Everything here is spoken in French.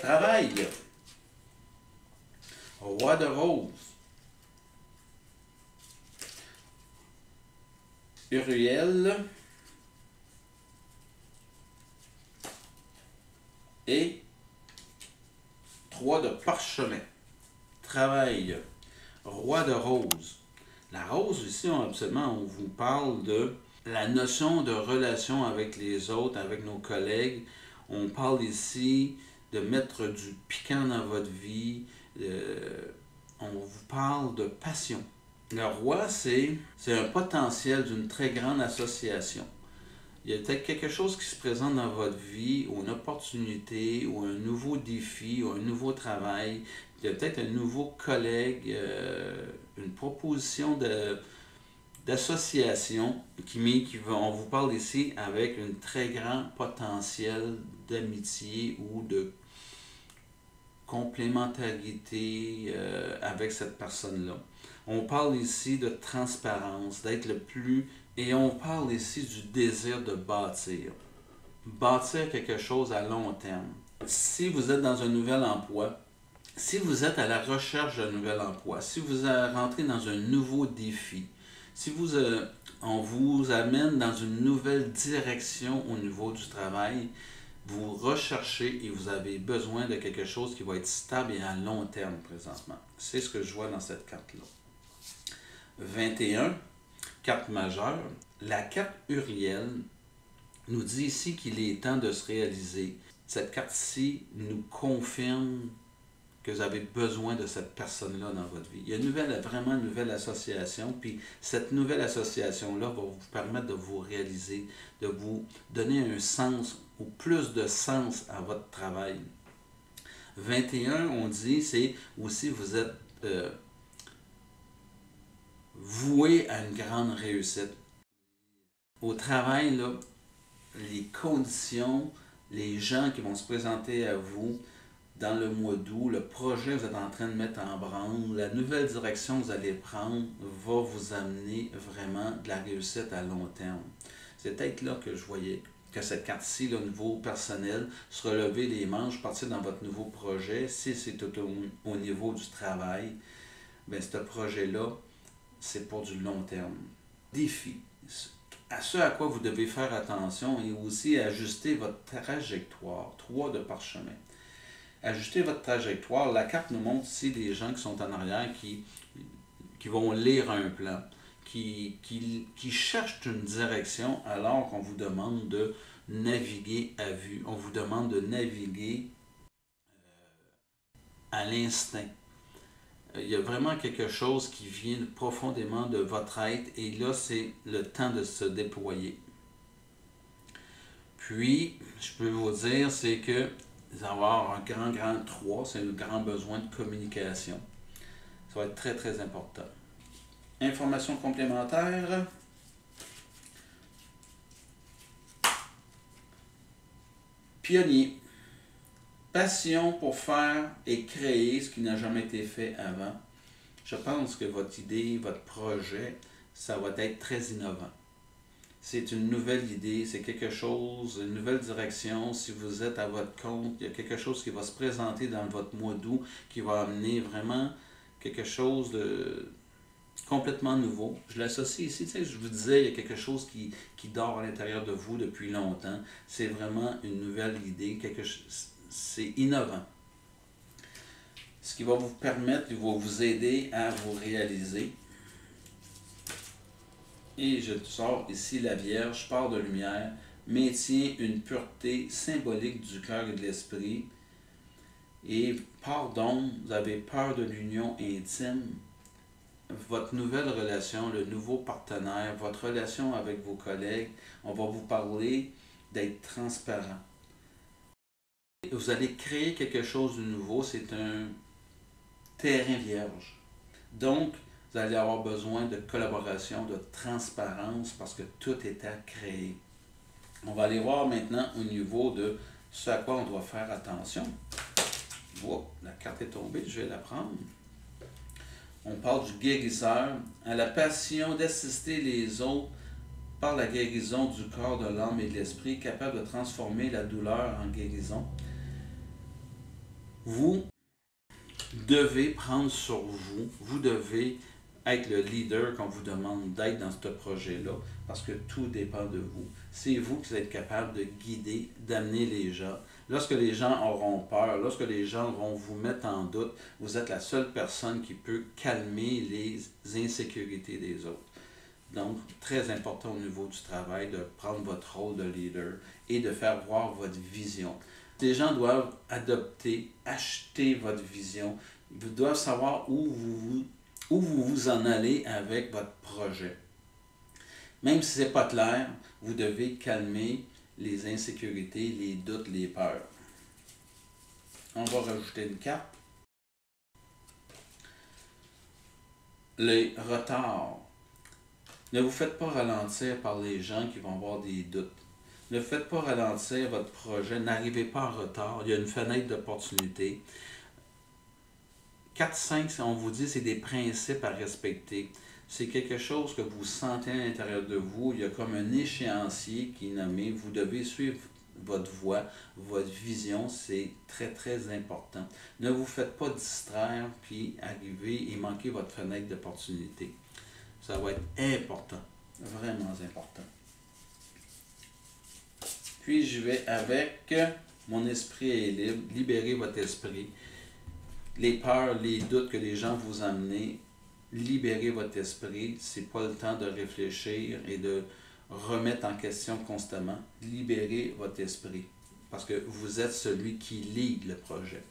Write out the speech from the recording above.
Travail. Roi de rose. Uriel. Et 3 de parchemin. Travail. Roi de rose. La rose, ici, absolument, on vous parle de la notion de relation avec les autres, avec nos collègues. On parle ici de mettre du piquant dans votre vie. On vous parle de passion. Le roi, c'est un potentiel d'une très grande association. Il y a peut-être quelque chose qui se présente dans votre vie, ou une opportunité, ou un nouveau défi, ou un nouveau travail. Il y a peut-être un nouveau collègue, une proposition d'association on vous parle ici avec un très grand potentiel d'amitié ou de complémentarité avec cette personne-là. On parle ici de transparence, d'être le plus... Et on parle ici du désir de bâtir. Bâtir quelque chose à long terme. Si vous êtes dans un nouvel emploi, si vous êtes à la recherche d'un nouvel emploi, si vous rentrez dans un nouveau défi, si on vous amène dans une nouvelle direction au niveau du travail, vous recherchez et vous avez besoin de quelque chose qui va être stable et à long terme présentement. C'est ce que je vois dans cette carte-là. 21, carte majeure. La carte Uriel nous dit ici qu'il est temps de se réaliser. Cette carte-ci nous confirme que vous avez besoin de cette personne-là dans votre vie. Il y a vraiment une nouvelle association, puis cette nouvelle association-là va vous permettre de vous réaliser, de vous donner un sens ou plus de sens à votre travail. 21, on dit, c'est aussi vous êtes voué à une grande réussite. Au travail, là, les conditions, les gens qui vont se présenter à vous, dans le mois d'août, le projet que vous êtes en train de mettre en branle, la nouvelle direction que vous allez prendre va vous amener vraiment de la réussite à long terme. C'est peut-être là que je voyais que cette carte-ci, au niveau personnel, se relever les manches, partir dans votre nouveau projet. Si c'est tout au niveau du travail, bien, ce projet-là, c'est pour du long terme. Défi. À ce à quoi vous devez faire attention et aussi ajuster votre trajectoire. 3 de parchemin. Ajuster votre trajectoire. La carte nous montre ici des gens qui sont en arrière qui vont lire un plan, qui cherchent une direction alors qu'on vous demande de naviguer à vue. On vous demande de naviguer à l'instinct. Il y a vraiment quelque chose qui vient profondément de votre être et là, c'est le temps de se déployer. Puis, je peux vous dire, c'est que vous allez avoir un grand 3, c'est un grand besoin de communication. Ça va être très, très important. Information complémentaire. Pionnier. Passion pour faire et créer ce qui n'a jamais été fait avant. Je pense que votre idée, votre projet, ça va être très innovant. C'est une nouvelle idée, c'est quelque chose, une nouvelle direction. Si vous êtes à votre compte, il y a quelque chose qui va se présenter dans votre mois d'août qui va amener vraiment quelque chose de complètement nouveau. Je l'associe ici, tu sais, je vous disais, il y a quelque chose qui dort à l'intérieur de vous depuis longtemps. C'est vraiment une nouvelle idée, c'est innovant. Ce qui va vous permettre, il va vous aider à vous réaliser. Et je sors ici la Vierge, part de lumière, maintient une pureté symbolique du cœur et de l'esprit. Et pardon, vous avez peur de l'union intime. Votre nouvelle relation, le nouveau partenaire, votre relation avec vos collègues, on va vous parler d'être transparent. Vous allez créer quelque chose de nouveau, c'est un terrain vierge. Donc, vous allez avoir besoin de collaboration, de transparence, parce que tout est à créer. On va aller voir maintenant au niveau de ce à quoi on doit faire attention. Wow, la carte est tombée, je vais la prendre. On parle du guérisseur, à la passion d'assister les autres par la guérison du corps, de l'âme et de l'esprit, capable de transformer la douleur en guérison. Vous devez prendre sur vous, vous devez être le leader qu'on vous demande d'être dans ce projet-là, parce que tout dépend de vous. C'est vous qui êtes capable de guider, d'amener les gens. Lorsque les gens auront peur, lorsque les gens vont vous mettre en doute, vous êtes la seule personne qui peut calmer les insécurités des autres. Donc, très important au niveau du travail de prendre votre rôle de leader et de faire voir votre vision. Les gens doivent adopter, acheter votre vision. Ils doivent savoir où vous en allez avec votre projet. Même si ce n'est pas clair, vous devez calmer les insécurités, les doutes, les peurs. On va rajouter une carte. Les retards. Ne vous faites pas ralentir par les gens qui vont avoir des doutes. Ne faites pas ralentir votre projet. N'arrivez pas en retard. Il y a une fenêtre d'opportunité. 4-5, on vous dit, c'est des principes à respecter. C'est quelque chose que vous sentez à l'intérieur de vous. Il y a comme un échéancier qui est nommé. Vous devez suivre votre voie, votre vision. C'est très, très important. Ne vous faites pas distraire puis arriver et manquer votre fenêtre d'opportunité. Ça va être important. Vraiment important. Puis je vais avec mon esprit est libre. Libérez votre esprit. Les peurs, les doutes que les gens vous amènent, libérez votre esprit. C'est pas le temps de réfléchir et de remettre en question constamment. Libérez votre esprit. Parce que vous êtes celui qui lead le projet.